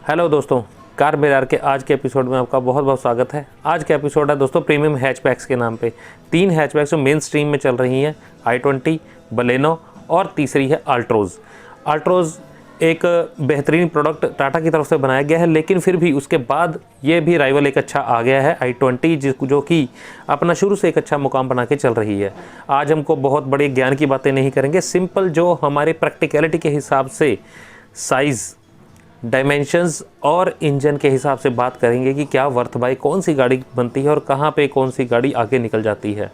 Hello दोस्तों, car बाजार के आज के एपिसोड में आपका बहुत बहुत स्वागत है। आज का एपिसोड है दोस्तों प्रीमियम हैचबैक्स के नाम पे। 3 हैचबैक्स जो मेन स्ट्रीम में चल रही हैं, i20, बलेनो और तीसरी है अल्ट्रोज़। अल्ट्रोज़ एक बेहतरीन प्रोडक्ट टाटा की तरफ से बनाया गया है, लेकिन फिर भी उसके बाद ये भी राइवल एक अच्छा आ गया है i20, जो कि अपना शुरू से एक अच्छा मुकाम बना के चल रही है। आज हमको बहुत बड़े ज्ञान की बातें नहीं करेंगे, सिंपल जो हमारे प्रैक्टिकलिटी के हिसाब से साइज़, डायमेंशंस और इंजन के हिसाब से बात करेंगे कि क्या वर्थ बाय कौन सी गाड़ी बनती है और कहाँ पे कौन सी गाड़ी आगे निकल जाती है।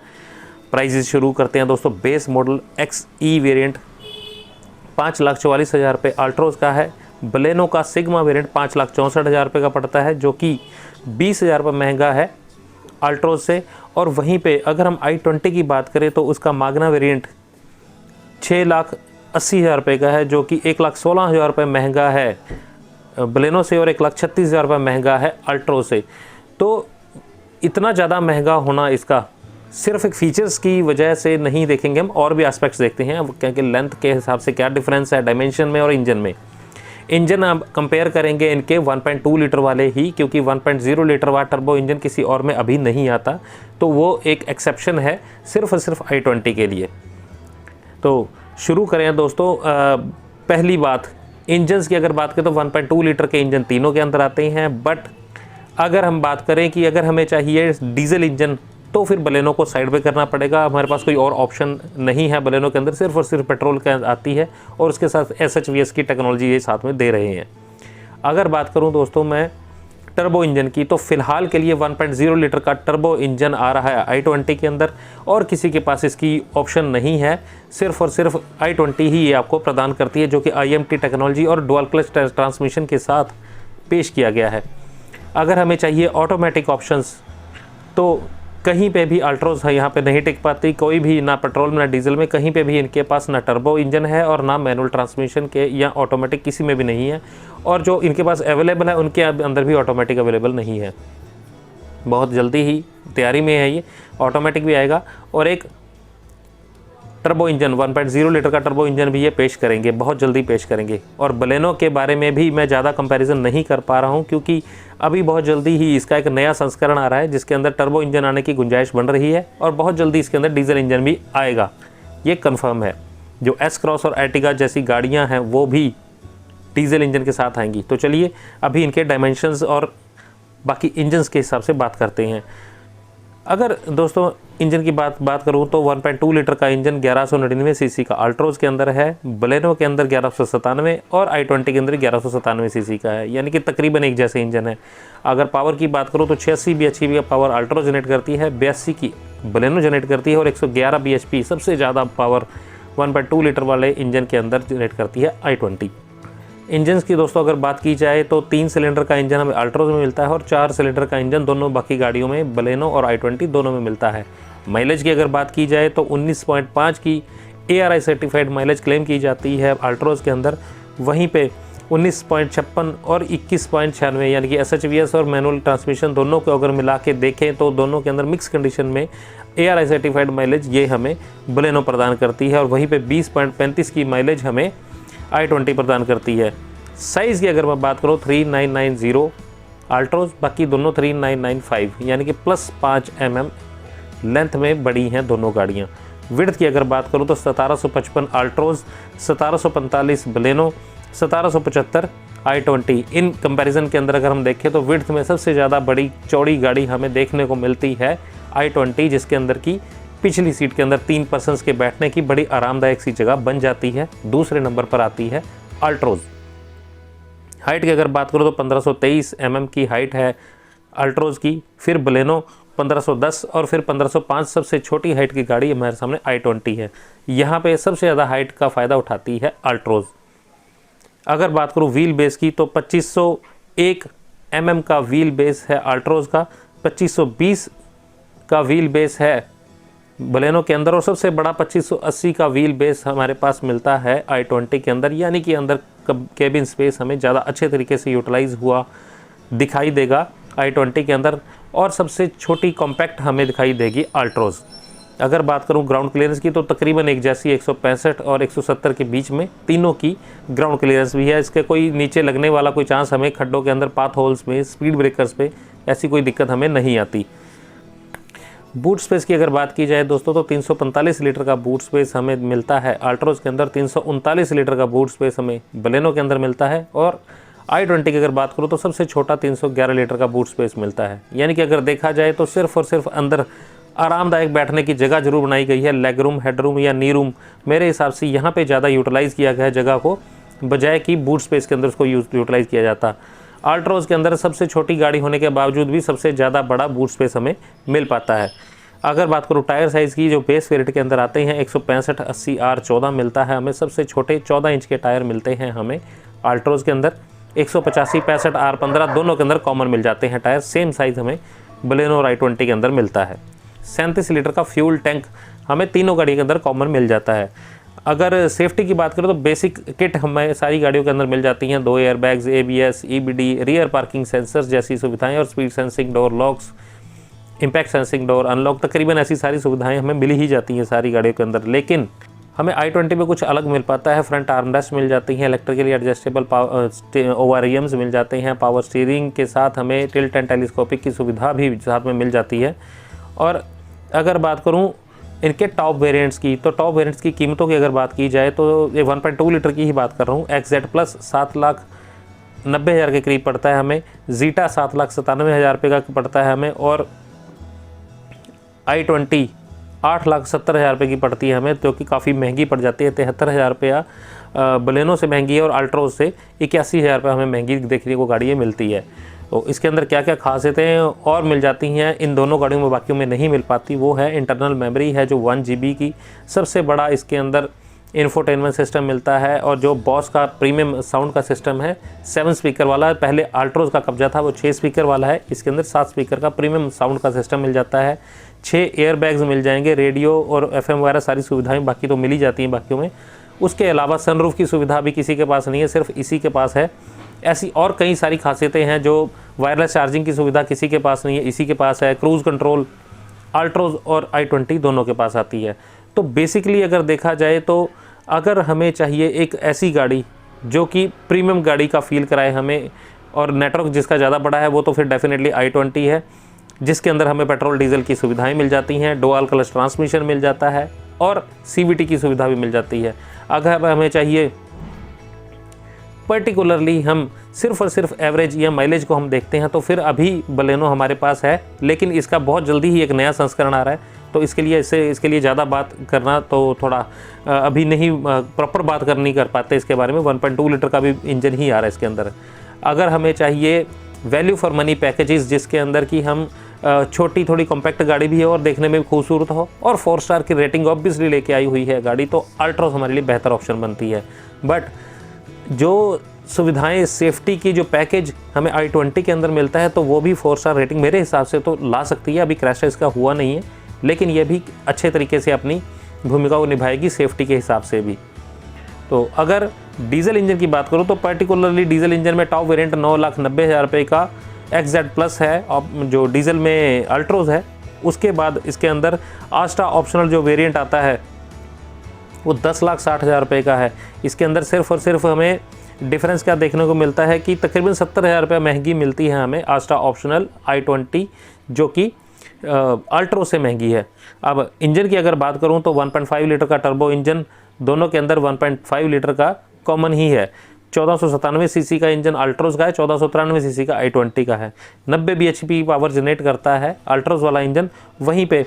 प्राइजेस शुरू करते हैं दोस्तों। बेस मॉडल XE वेरिएंट 5,44,000 रुपये अल्ट्रोज़ का है। बलेनो का सिग्मा वेरिएंट 5,64,000 रुपये का पड़ता है, जो कि 20,000 रुपये महंगा है अल्ट्रोज़ से। और वहीं पे अगर हम i20 की बात करें तो उसका मागना वेरिएंट 6,80,000 रुपये का है, जो कि 1,16,000 रुपये महंगा है बलेनो से और 1,36,000 रुपये महंगा है अल्ट्रो से। तो इतना ज़्यादा महंगा होना इसका सिर्फ एक फ़ीचर्स की वजह से नहीं देखेंगे हम, और भी एस्पेक्ट्स देखते हैं क्योंकि लेंथ के हिसाब से क्या डिफरेंस है डायमेंशन में और इंजन में। इंजन आप कंपेयर करेंगे इनके 1.2 लीटर वाले ही, क्योंकि 1.0 लीटर वाला टर्बो इंजन किसी और में अभी नहीं आता, तो वो एक एक्सेप्शन है सिर्फ और सिर्फ i20 के लिए। तो शुरू करें दोस्तों। पहली बात, इंजन्स की अगर बात करें तो 1.2 लीटर के इंजन तीनों के अंदर आते हैं, बट अगर हम बात करें कि अगर हमें चाहिए डीजल इंजन तो फिर बलेनो को साइड पे करना पड़ेगा। हमारे पास कोई और ऑप्शन नहीं है बलेनो के अंदर, सिर्फ और सिर्फ पेट्रोल का आती है और उसके साथ SHVS की टेक्नोलॉजी ये साथ में दे रहे हैं। अगर बात करूँ दोस्तों मैं टर्बो इंजन की, तो फिलहाल के लिए 1.0 लीटर का टर्बो इंजन आ रहा है i20 के अंदर, और किसी के पास इसकी ऑप्शन नहीं है। सिर्फ और सिर्फ i20 ही ये आपको प्रदान करती है, जो कि IMT टेक्नोलॉजी और डुअल क्लच ट्रांसमिशन के साथ पेश किया गया है। अगर हमें चाहिए ऑटोमेटिक ऑप्शंस तो कहीं पे भी अल्ट्रोज़ है यहाँ पे नहीं टिक पाती, कोई भी ना पेट्रोल में ना डीजल में, कहीं पे भी इनके पास ना टर्बो इंजन है और ना मैनुअल ट्रांसमिशन के या ऑटोमेटिक किसी में भी नहीं है। और जो इनके पास अवेलेबल है उनके अंदर भी ऑटोमेटिक अवेलेबल नहीं है। बहुत जल्दी ही तैयारी में है ये, ऑटोमेटिक भी आएगा और एक टर्बो इंजन 1.0 लीटर का टर्बो इंजन भी ये पेश करेंगे, बहुत जल्दी पेश करेंगे। और बलेनो के बारे में भी मैं ज़्यादा कंपैरिजन नहीं कर पा रहा हूँ, क्योंकि अभी बहुत जल्दी ही इसका एक नया संस्करण आ रहा है जिसके अंदर टर्बो इंजन आने की गुंजाइश बन रही है, और बहुत जल्दी इसके अंदर डीजल इंजन भी आएगा, ये कन्फर्म है। जो S-क्रॉस और एर्टिगा जैसी गाड़ियाँ हैं वो भी डीजल इंजन के साथ आएंगी। तो चलिए अभी इनके डायमेंशंस और बाकी इंजन्स के हिसाब से बात करते हैं। अगर दोस्तों इंजन की बात करूं तो 1.2 लीटर का इंजन 1199 सीसी का अल्ट्रोज़ के अंदर है, बलेनो के अंदर 1197 और i20 के अंदर 1197 सीसी का है, यानी कि तकरीबन एक जैसे इंजन है। अगर पावर की बात करूं तो 86 bhp का पावर अल्ट्रो जनरेट करती है, 82 की बलेनो जनरेट करती है और 111 bhp सबसे ज़्यादा पावर 1.2 लीटर वाले इंजन के अंदर जनरेट करती है i20। इंजन्स की दोस्तों अगर बात की जाए तो 3 सिलेंडर का इंजन हमें अल्ट्रोज़ में मिलता है और 4 सिलेंडर का इंजन दोनों बाकी गाड़ियों में बलेनो और i20 दोनों में मिलता है। माइलेज की अगर बात की जाए तो 19.5 की ARI सर्टिफाइड माइलेज क्लेम की जाती है अल्ट्रोज़ के अंदर, वहीं पे 19.56 और 21.96 यानी कि SHVS और मैनुअल ट्रांसमिशन दोनों को अगर मिला के देखें तो दोनों के अंदर मिक्स कंडीशन में ARI सर्टिफाइड माइलेज ये हमें बलेनो प्रदान करती है, और वहीं पे 20.35 की माइलेज हमें i20 प्रदान करती है। साइज़ की अगर मैं बात करूँ 3990 अल्ट्रोज़, बाकी दोनों 3995 यानी कि +5 mm लेंथ में बड़ी हैं दोनों गाड़ियाँ। विड्थ की अगर बात करूँ तो 1755 Altroz, 1745 Baleno, 1775 i20। In comparison के अंदर अगर हम देखें तो विड्थ में सबसे ज़्यादा बड़ी चौड़ी गाड़ी हमें देखने को मिलती है i20, जिसके अंदर की पिछली सीट के अंदर 3 पर्सन्स के बैठने की बड़ी आरामदायक सी जगह बन जाती है। दूसरे नंबर पर आती है अल्ट्रोज़। हाइट की अगर बात करो तो 1523 mm की हाइट है अल्ट्रोज़ की, फिर बलेनो 1510 और फिर 1505 सबसे छोटी हाइट की गाड़ी हमारे सामने i20 है। यहाँ पे सबसे ज़्यादा हाइट का फ़ायदा उठाती है अल्ट्रोज़। अगर बात करूँ व्हील बेस की तो 2501 mm का व्हील बेस है अल्ट्रोज़ का, 2520 का व्हील बेस है बलेनो के अंदर, और सबसे बड़ा 2580 का व्हील बेस हमारे पास मिलता है i20 के अंदर, यानी कि अंदर केबिन स्पेस हमें ज़्यादा अच्छे तरीके से यूटिलाइज़ हुआ दिखाई देगा i20 के अंदर, और सबसे छोटी कॉम्पैक्ट हमें दिखाई देगी अल्ट्रोज़। अगर बात करूं ग्राउंड क्लियरेंस की तो तकरीबन एक जैसी 165 और 170 के बीच में तीनों की ग्राउंड क्लियरेंस भी है। इसके कोई नीचे लगने वाला कोई चांस हमें खड्डों के अंदर, पाथ होल्स में, स्पीड ब्रेकर्स पे ऐसी कोई दिक्कत हमें नहीं आती। बूट स्पेस की अगर बात की जाए दोस्तों तो 345 लीटर का बूट स्पेस हमें मिलता है अल्ट्रोज के अंदर, 339 लीटर का बूट स्पेस हमें बलेनो के अंदर मिलता है, और i20 की अगर बात करूँ तो सबसे छोटा 311 लीटर का बूट स्पेस मिलता है। यानी कि अगर देखा जाए तो सिर्फ और सिर्फ अंदर आरामदायक बैठने की जगह जरूर बनाई गई है। लेग रूम, हेड रूम या नी रूम, मेरे हिसाब से यहाँ पे ज़्यादा यूटिलाइज़ किया गया है जगह को, बजाय कि बूट स्पेस के अंदर उसको यूटिलाइज़ किया जाता। अल्ट्रोज के अंदर सबसे छोटी गाड़ी होने के बावजूद भी सबसे ज़्यादा बड़ा बूट स्पेस हमें मिल पाता है। अगर बात करूँ टायर साइज़ की, जो बेस वेरिएंट के अंदर आते हैं 165 80 R14 मिलता है हमें, सबसे छोटे 14 इंच के टायर मिलते हैं हमें अल्ट्रोज के अंदर। 185 65 R15 दोनों के अंदर कॉमन मिल जाते हैं टायर, सेम साइज़ हमें बलेनो और i20 के अंदर मिलता है। 37 लीटर का फ्यूल टैंक हमें तीनों गाड़ी के अंदर कॉमन मिल जाता है। अगर सेफ्टी की बात करें तो बेसिक किट हमें सारी गाड़ियों के अंदर मिल जाती हैं, 2 airbags, ABS, EBD, rear parking sensors जैसी सुविधाएं, और speed sensing door locks, impact sensing door unlock, तकरीबन ऐसी सारी सुविधाएं हमें मिल ही जाती हैं सारी गाड़ियों के अंदर। लेकिन हमें i20 में कुछ अलग मिल पाता है। फ्रंट आर्मरेस्ट मिल जाती हैं, इलेक्ट्रिकली एडजस्टेबल OREMs मिल जाते हैं, पावर स्टीयरिंग के साथ हमें टिल्ट एंड टेलीस्कोपिक की सुविधा भी साथ में मिल जाती है। और अगर बात करूं इनके टॉप वेरिएंट्स की, तो टॉप वेरिएंट्स की कीमतों की अगर बात की जाए तो ये 1.2 लीटर की ही बात कर रहा हूँ। XZ प्लस 7,90,000 के करीब पड़ता है हमें, जीटा 7,97,000 रुपये का पड़ता है हमें, और i20 8,70,000 रुपये की पड़ती है हमें, जो कि काफ़ी महंगी पड़ जाती है। 73,000 रुपया बलेनो से महंगी है, और अल्ट्रोज से 81,000 रुपये हमें महंगी देखने को गाड़ी मिलती है। तो इसके अंदर क्या क्या खासियतें और मिल जाती हैं इन दोनों गाड़ियों में बाकियों में नहीं मिल पाती, वो है इंटरनल मेमोरी है जो 1 GB की, सबसे बड़ा इसके अंदर इंफोटेनमेंट सिस्टम मिलता है, और जो बॉस का प्रीमियम साउंड का सिस्टम है 7 स्पीकर वाला, पहले अल्ट्रोज का कब्जा था वो 6 स्पीकर वाला है, इसके अंदर 7 स्पीकर का प्रीमियम साउंड का सिस्टम मिल जाता है। 6 एयरबैग्स मिल जाएंगे, रेडियो और FM वगैरह सारी सुविधाएं बाकी तो मिल ही जाती हैं बाकियों में। उसके अलावा सनरूफ की सुविधा भी किसी के पास नहीं है, सिर्फ इसी के पास है। ऐसी और कई सारी खासियतें हैं, जो वायरलेस चार्जिंग की सुविधा किसी के पास नहीं है, इसी के पास है। क्रूज़ कंट्रोल अल्ट्रोज और i20 दोनों के पास आती है। तो बेसिकली अगर देखा जाए तो अगर हमें चाहिए एक ऐसी गाड़ी जो कि प्रीमियम गाड़ी का फील कराए हमें, और नेटवर्क जिसका ज़्यादा बड़ा है, वो तो फिर डेफिनेटली i20 है, जिसके अंदर हमें पेट्रोल डीजल की सुविधाएं मिल जाती हैं, डुअल क्लच ट्रांसमिशन मिल जाता है, और CVT की सुविधा भी मिल जाती है। अगर हमें चाहिए पर्टिकुलरली हम सिर्फ और सिर्फ एवरेज या माइलेज को हम देखते हैं, तो फिर अभी बलेनो हमारे पास है, लेकिन इसका बहुत जल्दी ही एक नया संस्करण आ रहा है, तो इसके लिए ज़्यादा बात करना तो थोड़ा अभी नहीं प्रॉपर बात नहीं कर पाते इसके बारे में। 1.2 लीटर का भी इंजन ही आ रहा है इसके अंदर। अगर हमें चाहिए वैल्यू फॉर मनी पैकेजेस, जिसके अंदर कि हम छोटी थोड़ी कॉम्पैक्ट गाड़ी भी है और देखने में भी खूबसूरत हो, और 4 स्टार की रेटिंग ऑब्वियसली लेके आई हुई है गाड़ी, तो अल्ट्रोज हमारे लिए बेहतर ऑप्शन बनती है। बट जो सुविधाएं, सेफ्टी की जो पैकेज हमें i20 के अंदर मिलता है, तो वो भी 4 स्टार रेटिंग मेरे हिसाब से तो ला सकती है। अभी क्रैश इसका हुआ नहीं है, लेकिन ये भी अच्छे तरीके से अपनी भूमिका को निभाएगी सेफ्टी के हिसाब से भी। तो अगर डीजल इंजन की बात करूँ तो पर्टिकुलरली डीजल इंजन में टॉप वेरिएंट 9,90,000 रुपये का XZ प्लस है जो डीजल में अल्ट्रोज है। उसके बाद इसके अंदर आस्टा ऑप्शनल जो वेरिएंट आता है वो 10,60,000 रुपये का है। इसके अंदर सिर्फ और सिर्फ हमें डिफरेंस क्या देखने को मिलता है कि तकरीबन 70,000 रुपये महंगी मिलती है हमें आस्टा ऑप्शनल i20, जो कि अल्ट्रो से महंगी है। अब इंजन की अगर बात करूं तो 1.5 लीटर का टर्बो इंजन, दोनों के अंदर 1.5 लीटर का कॉमन ही है। 1497 सीसी का इंजन अल्ट्रोज का है, 1493 सीसी का i20 का है। 90 bhp पावर जनरेट करता है अल्ट्रोज वाला इंजन, वहीं पे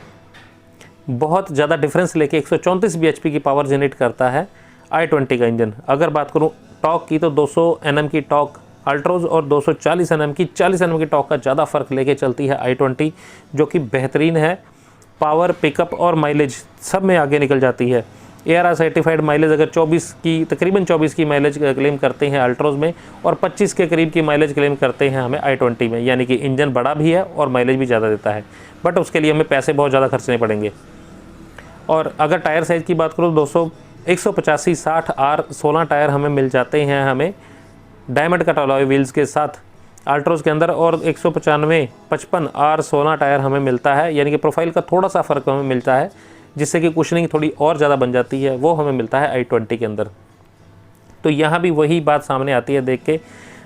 बहुत ज़्यादा डिफरेंस लेके 134 bhp की पावर जनरेट करता है i20 का इंजन। अगर बात करूं टॉक की तो 200 Nm की टॉक अल्ट्रोज और 240 Nm की 40 Nm की टॉक का ज़्यादा फ़र्क लेके चलती है i20, जो कि बेहतरीन है। पावर, पिकअप और माइलेज सब में आगे निकल जाती है। ARR सर्टिफाइड माइलेज अगर 24 की, तकरीबन 24 की माइलेज क्लेम करते हैं अल्ट्रोज में, और 25 के करीब की माइलेज क्लेम करते हैं हमें i20 में। यानी कि इंजन बड़ा भी है और माइलेज भी ज़्यादा देता है, बट उसके लिए हमें पैसे बहुत ज़्यादा खर्चने पड़ेंगे। और अगर टायर साइज़ की बात करूँ 185 60 R16 टायर हमें मिल जाते हैं हमें डायमंड कट अलॉय व्हील्स के साथ अल्ट्रोज के अंदर, और 195 55 R16 टायर हमें मिलता है। यानी कि प्रोफाइल का थोड़ा सा फ़र्क हमें मिलता है, जिससे कि कुशनिंग थोड़ी और ज़्यादा बन जाती है, वो हमें मिलता है i20 के अंदर। तो यहाँ भी वही बात सामने आती है देख के,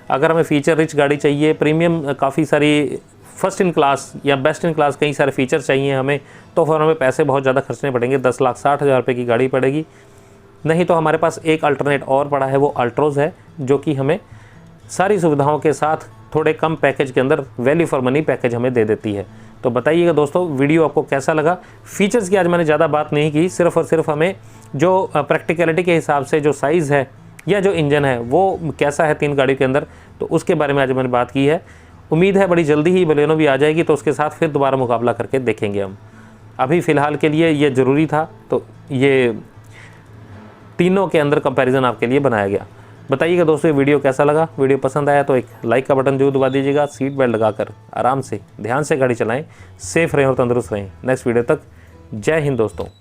अगर हमें फ़ीचर रिच गाड़ी चाहिए, प्रीमियम काफ़ी सारी फर्स्ट इन क्लास या बेस्ट इन क्लास कई सारे फीचर चाहिए हमें, तो फिर हमें पैसे बहुत ज़्यादा खर्चने पड़ेंगे, 10,60,000 रुपये की गाड़ी पड़ेगी। नहीं तो हमारे पास एक अल्टरनेट और पड़ा है, वो अल्ट्रोज़ है, जो कि हमें सारी सुविधाओं के साथ थोड़े कम पैकेज के अंदर वैल्यू फॉर मनी पैकेज हमें दे देती है। तो बताइएगा दोस्तों वीडियो आपको कैसा लगा। फीचर्स की आज मैंने ज़्यादा बात नहीं की, सिर्फ और सिर्फ हमें जो प्रैक्टिकलिटी के हिसाब से जो साइज़ है या जो इंजन है वो कैसा है 3 गाड़ियों के अंदर, तो उसके बारे में आज मैंने बात की है। उम्मीद है बड़ी जल्दी ही बलेनो भी आ जाएगी, तो उसके साथ फिर दोबारा मुकाबला करके देखेंगे हम। अभी फ़िलहाल के लिए ये ज़रूरी था, तो ये तीनों के अंदर कंपैरिजन आपके लिए बनाया गया। बताइएगा दोस्तों ये वीडियो कैसा लगा। वीडियो पसंद आया तो एक लाइक का बटन जरूर दबा दीजिएगा। सीट बेल्ट लगाकर आराम से ध्यान से गाड़ी चलाएं, सेफ रहें और तंदुरुस्त रहें। नेक्स्ट वीडियो तक जय हिंद दोस्तों।